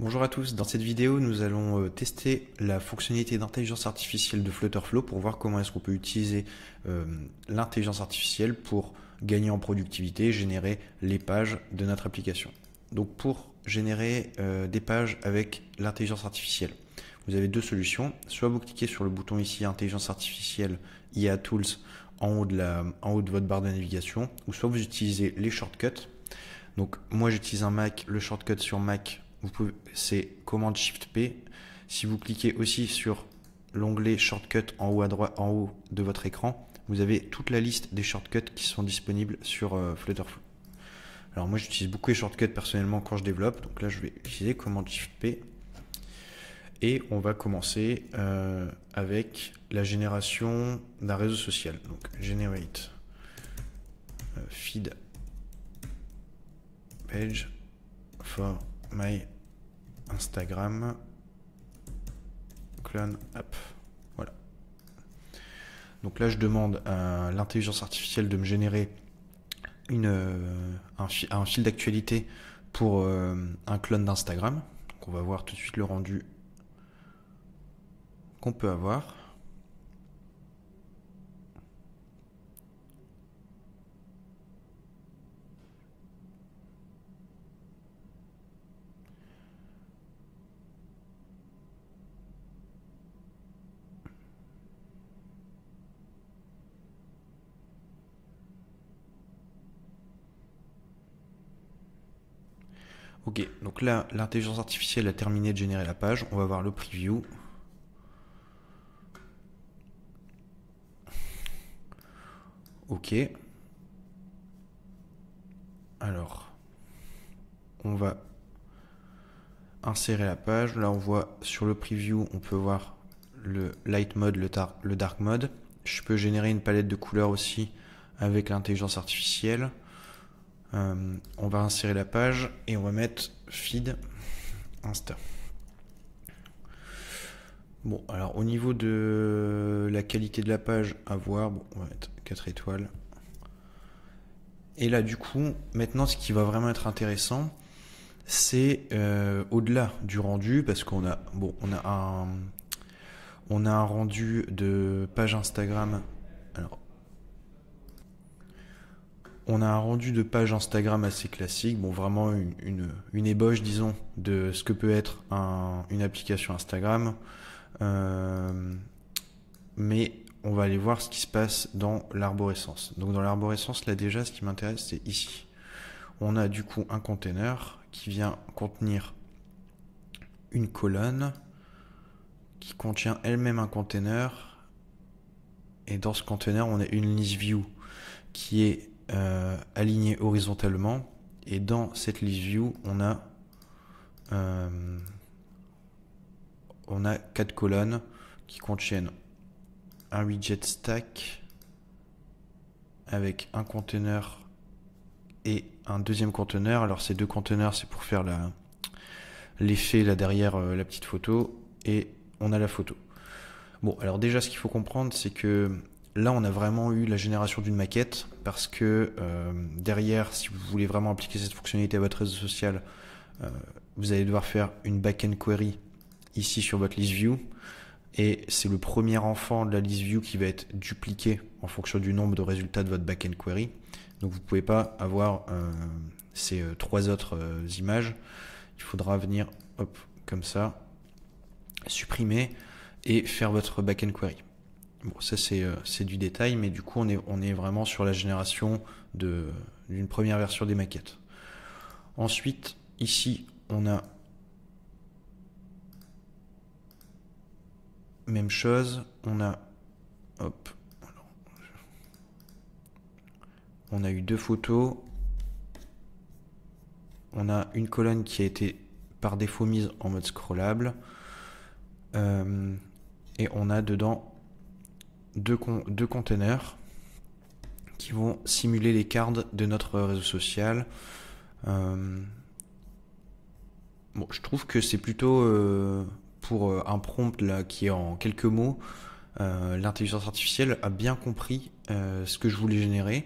Bonjour à tous, dans cette vidéo nous allons tester la fonctionnalité d'intelligence artificielle de Flutterflow pour voir comment est-ce qu'on peut utiliser l'intelligence artificielle pour gagner en productivité et générer les pages de notre application. Donc pour générer des pages avec l'intelligence artificielle, vous avez deux solutions. Soit vous cliquez sur le bouton ici intelligence artificielle IA Tools en haut de votre barre de navigation, ou soit vous utilisez les shortcuts. Donc moi j'utilise un Mac, le shortcut sur Mac c'est commande Shift P. Si vous cliquez aussi sur l'onglet shortcut en haut à droite, en haut de votre écran, vous avez toute la liste des shortcuts qui sont disponibles sur Flutterflow. Alors moi j'utilise beaucoup les shortcuts personnellement quand je développe, donc là je vais utiliser commande Shift P et on va commencer avec la génération d'un réseau social. Donc generate feed page for my Instagram clone app. Voilà. Donc là, je demande à l'intelligence artificielle de me générer un fil d'actualité pour un clone d'Instagram. Donc on va voir tout de suite le rendu qu'on peut avoir. Ok, donc là, l'intelligence artificielle a terminé de générer la page. On va voir le preview. Ok. Alors, on va insérer la page. Là, on voit sur le preview, on peut voir le light mode, le dark mode. Je peux générer une palette de couleurs aussi avec l'intelligence artificielle. On va insérer la page et on va mettre feed Insta. Bon, alors au niveau de la qualité de la page, à voir, bon, on va mettre 4 étoiles. Et là, du coup, maintenant, ce qui va vraiment être intéressant, c'est au-delà du rendu, parce qu'on a, bon, on a un rendu de page Instagram. Alors, on a un rendu de page Instagram assez classique, bon vraiment une ébauche disons de ce que peut être une application Instagram, mais on va aller voir ce qui se passe dans l'arborescence. Donc dans l'arborescence là déjà ce qui m'intéresse c'est ici. On a du coup un container qui vient contenir une colonne qui contient elle-même un container, et dans ce container on a une list view qui est aligné horizontalement, et dans cette list view on a 4 colonnes qui contiennent un widget stack avec un conteneur et un deuxième conteneur. Alors ces deux conteneurs c'est pour faire l'effet là derrière la petite photo, et on a la photo. Bon, alors déjà ce qu'il faut comprendre c'est que là, on a vraiment eu la génération d'une maquette, parce que derrière, si vous voulez vraiment appliquer cette fonctionnalité à votre réseau social, vous allez devoir faire une backend query ici sur votre list view, et c'est le premier enfant de la list view qui va être dupliqué en fonction du nombre de résultats de votre backend query. Donc vous ne pouvez pas avoir ces trois autres images. Il faudra venir, hop, comme ça, supprimer et faire votre backend query. Bon, ça c'est du détail, mais du coup on est vraiment sur la génération d'une première version des maquettes. Ensuite, ici, on a même chose, on a hop, on a eu deux photos, on a une colonne qui a été par défaut mise en mode scrollable, et on a dedans deux containers qui vont simuler les cards de notre réseau social. Bon, je trouve que c'est plutôt pour un prompt là qui est en quelques mots, l'intelligence artificielle a bien compris ce que je voulais générer.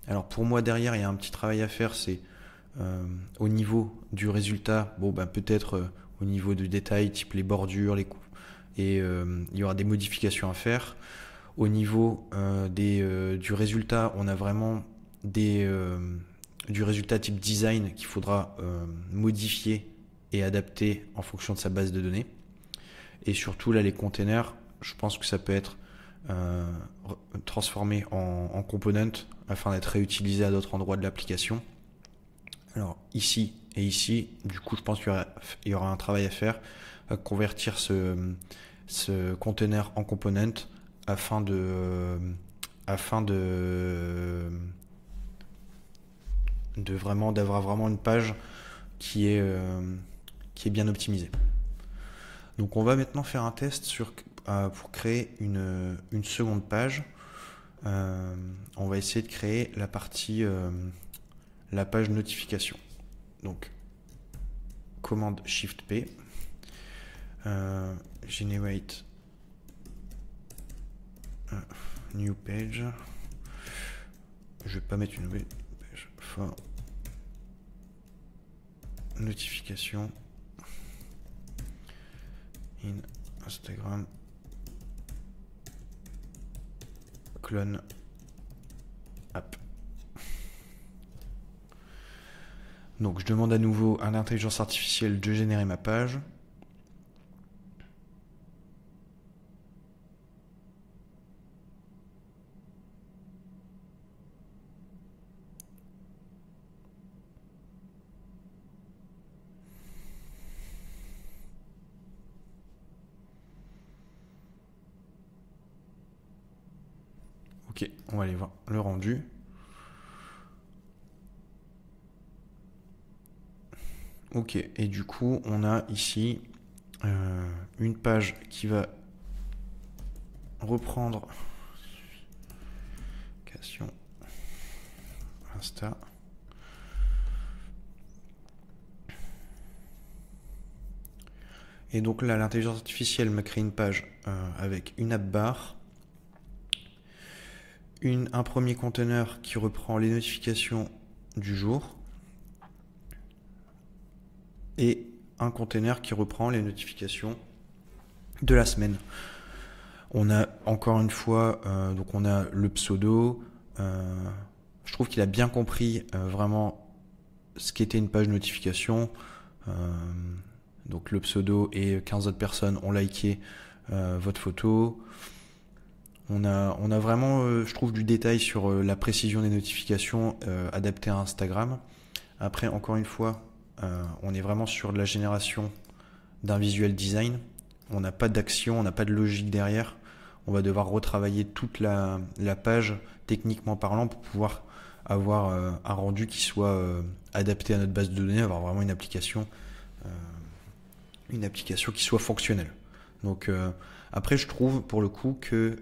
Alors pour moi derrière il y a un petit travail à faire, c'est au niveau du résultat, bon bah peut-être au au niveau du détail, type les bordures, les coups. Et il y aura des modifications à faire. Au niveau du résultat, on a vraiment du résultat type design qu'il faudra modifier et adapter en fonction de sa base de données. Et surtout, là, les containers, je pense que ça peut être transformé en component afin d'être réutilisé à d'autres endroits de l'application. Alors ici et ici, du coup, je pense qu'il y aura un travail à faire à convertir ce container en component afin d'avoir vraiment une page qui est bien optimisée. Donc on va maintenant faire un test pour créer une seconde page. On va essayer de créer la page notification. Donc commande Shift P, generate new page. Je vais pas mettre une nouvelle page for notification in Instagram clone app. Donc je demande à nouveau à l'intelligence artificielle de générer ma page. Ok, on va aller voir le rendu. Ok, et du coup, on a ici une page qui va reprendre question Insta. Et donc là, l'intelligence artificielle m'a créé une page avec une app bar, un premier conteneur qui reprend les notifications du jour et un conteneur qui reprend les notifications de la semaine. On a encore une fois, donc on a le pseudo. Je trouve qu'il a bien compris vraiment ce qu'était une page notification. Donc le pseudo et 15 autres personnes ont liké votre photo. On a vraiment, je trouve, du détail sur la précision des notifications adaptées à Instagram. Après, encore une fois, on est vraiment sur de la génération d'un visual design. On n'a pas d'action, on n'a pas de logique derrière. On va devoir retravailler toute la page techniquement parlant pour pouvoir avoir un rendu qui soit adapté à notre base de données, avoir vraiment une application qui soit fonctionnelle. Donc après, je trouve pour le coup que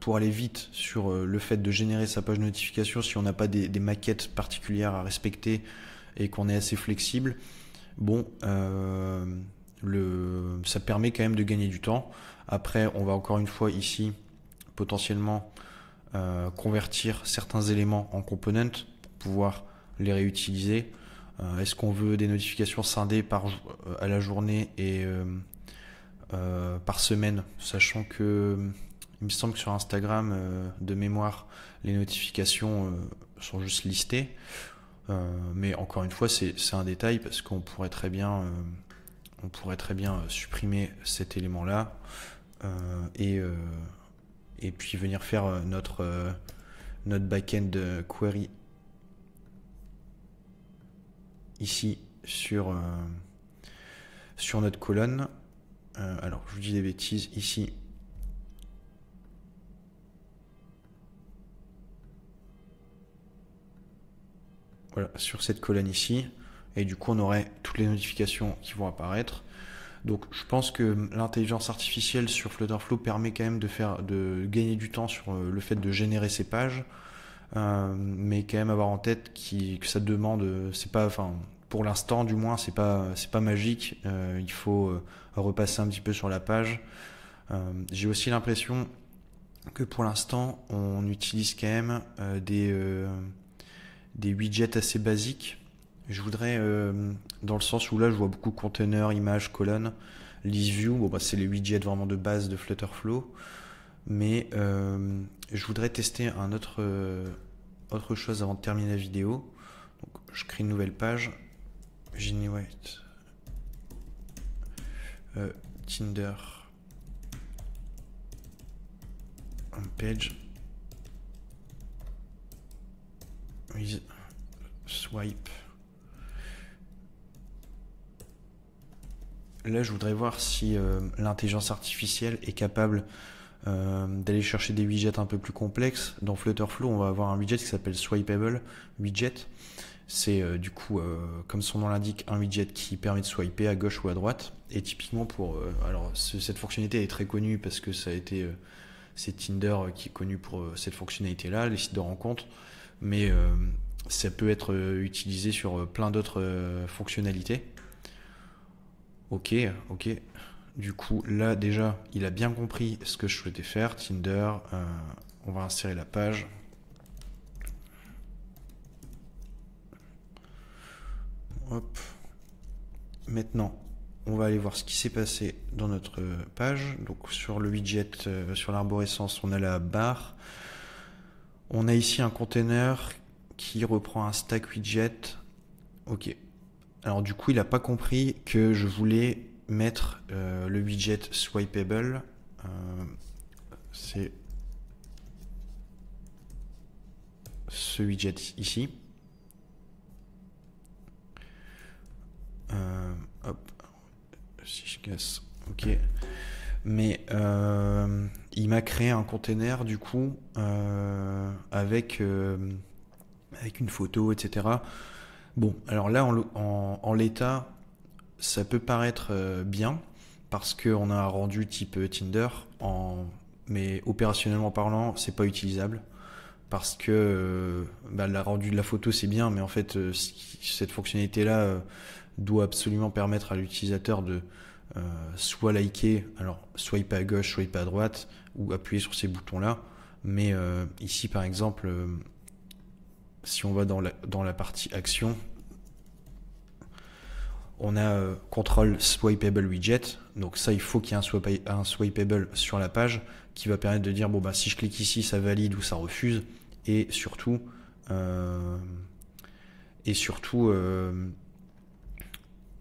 pour aller vite sur le fait de générer sa page notification, si on n'a pas des maquettes particulières à respecter et qu'on est assez flexible, bon, ça permet quand même de gagner du temps. Après, on va encore une fois ici potentiellement convertir certains éléments en components pour pouvoir les réutiliser. Est-ce qu'on veut des notifications scindées à la journée et par semaine, sachant que il me semble que sur Instagram, de mémoire, les notifications sont juste listées. Mais encore une fois, c'est un détail parce qu'on pourrait très bien supprimer cet élément-là et puis venir faire notre backend query ici sur notre colonne. Alors, je vous dis des bêtises ici. Voilà, sur cette colonne ici. Et du coup, on aurait toutes les notifications qui vont apparaître. Donc, je pense que l'intelligence artificielle sur Flutterflow permet quand même de gagner du temps sur le fait de générer ces pages. Mais quand même avoir en tête que ça demande, c'est pas, enfin, pour l'instant du moins, c'est pas magique. Il faut repasser un petit peu sur la page. J'ai aussi l'impression que pour l'instant, on utilise quand même des widgets assez basiques Je voudrais, dans le sens où là je vois beaucoup container, images, colonnes, list view, bon bah c'est les widgets vraiment de base de Flutterflow, mais je voudrais tester autre chose avant de terminer la vidéo. Donc je crée une nouvelle page, Generate Tinder page with swipe. Là, je voudrais voir si l'intelligence artificielle est capable d'aller chercher des widgets un peu plus complexes. Dans Flutterflow, on va avoir un widget qui s'appelle Swipeable Widget. C'est du coup, comme son nom l'indique, un widget qui permet de swiper à gauche ou à droite. Et typiquement alors cette fonctionnalité est très connue parce que c'est Tinder qui est connu pour cette fonctionnalité-là, les sites de rencontres. Mais ça peut être utilisé sur plein d'autres fonctionnalités. Ok. Du coup, là déjà, il a bien compris ce que je souhaitais faire. Tinder, on va insérer la page. Hop. Maintenant, on va aller voir ce qui s'est passé dans notre page. Donc sur le widget, sur l'arborescence, on a la barre. On a ici un container qui reprend un stack widget. Ok. Alors du coup, il n'a pas compris que je voulais mettre le widget swipeable. C'est ce widget ici. Hop. Si je casse, ok. Mais il m'a créé un container du coup avec une photo, etc. Bon, alors là, en l'état, ça peut paraître bien parce qu'on a un rendu type Tinder, mais opérationnellement parlant, c'est pas utilisable parce que la rendu de la photo c'est bien, mais en fait, cette fonctionnalité-là doit absolument permettre à l'utilisateur de soit liker, alors swipe à gauche, swipe à droite, ou appuyer sur ces boutons-là. Mais ici, par exemple, si on va dans la partie action, on a control swipeable widget. Donc ça, il faut qu'il y ait un swipeable sur la page qui va permettre de dire bon bah si je clique ici, ça valide ou ça refuse. Et surtout,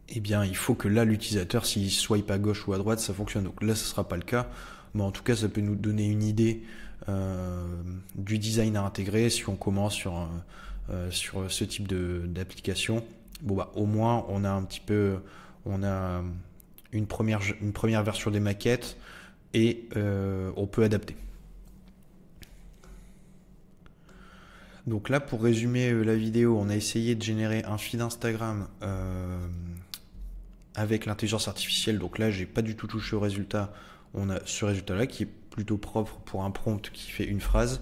eh bien, il faut que là, l'utilisateur, s'il swipe à gauche ou à droite, ça fonctionne. Donc là, ce ne sera pas le cas. Mais en tout cas, ça peut nous donner une idée du design à intégrer si on commence sur ce type d'application. Bon, bah, au moins, on a une première version des maquettes et on peut adapter. Donc là, pour résumer la vidéo, on a essayé de générer un feed Instagram avec l'intelligence artificielle. Donc là, j'ai pas du tout touché au résultat. On a ce résultat-là qui est plutôt propre pour un prompt qui fait une phrase.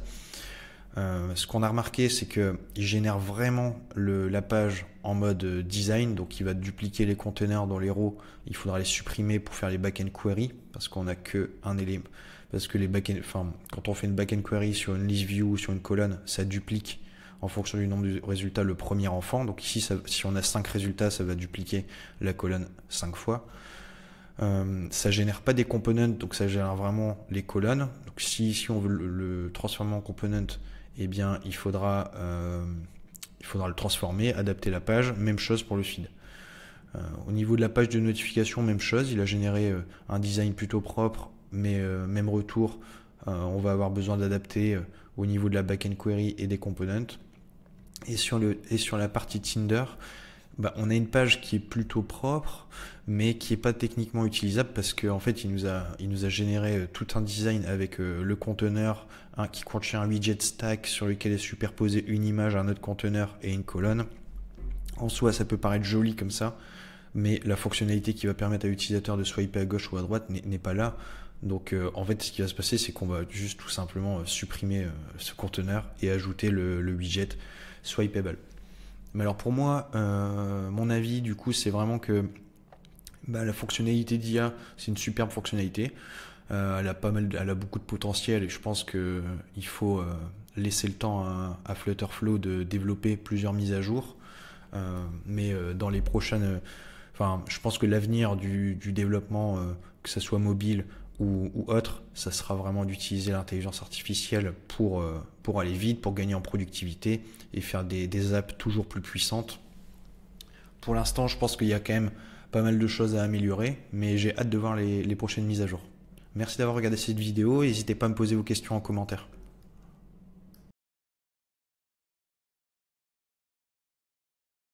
Ce qu'on a remarqué, c'est qu'il génère vraiment la page en mode design, donc il va dupliquer les containers dans les rows. Il faudra les supprimer pour faire les back-end query parce qu'on n'a que un élément. Parce que quand on fait une back-end query sur une list view ou sur une colonne, ça duplique en fonction du nombre de résultats le premier enfant. Donc ici, si on a 5 résultats, ça va dupliquer la colonne 5 fois. Ça génère pas des components, donc ça génère vraiment les colonnes. Donc si on veut le transformer en component, eh bien il faudra le transformer, adapter la page. Même chose pour le feed. Au niveau de la page de notification, même chose. Il a généré un design plutôt propre, mais même retour. On va avoir besoin d'adapter au niveau de la backend query et des components. Et sur la partie Tinder, on a une page qui est plutôt propre, mais qui n'est pas techniquement utilisable parce qu'en fait, il nous a généré tout un design avec le conteneur qui contient un widget stack sur lequel est superposé une image, un autre conteneur et une colonne. En soi, ça peut paraître joli comme ça, mais la fonctionnalité qui va permettre à l'utilisateur de swiper à gauche ou à droite n'est pas là. Donc en fait, ce qui va se passer, c'est qu'on va juste tout simplement supprimer ce conteneur et ajouter le widget swipeable. Mais alors pour moi, mon avis du coup, c'est vraiment que la fonctionnalité d'IA, c'est une superbe fonctionnalité. Elle a beaucoup de potentiel et je pense que il faut laisser le temps à Flutterflow de développer plusieurs mises à jour. Mais dans les prochaines... Enfin, je pense que l'avenir du développement, que ce soit mobile ou autre, ça sera vraiment d'utiliser l'intelligence artificielle pour aller vite, pour gagner en productivité et faire des apps toujours plus puissantes. Pour l'instant, je pense qu'il y a quand même pas mal de choses à améliorer, mais j'ai hâte de voir les prochaines mises à jour. Merci d'avoir regardé cette vidéo, n'hésitez pas à me poser vos questions en commentaire.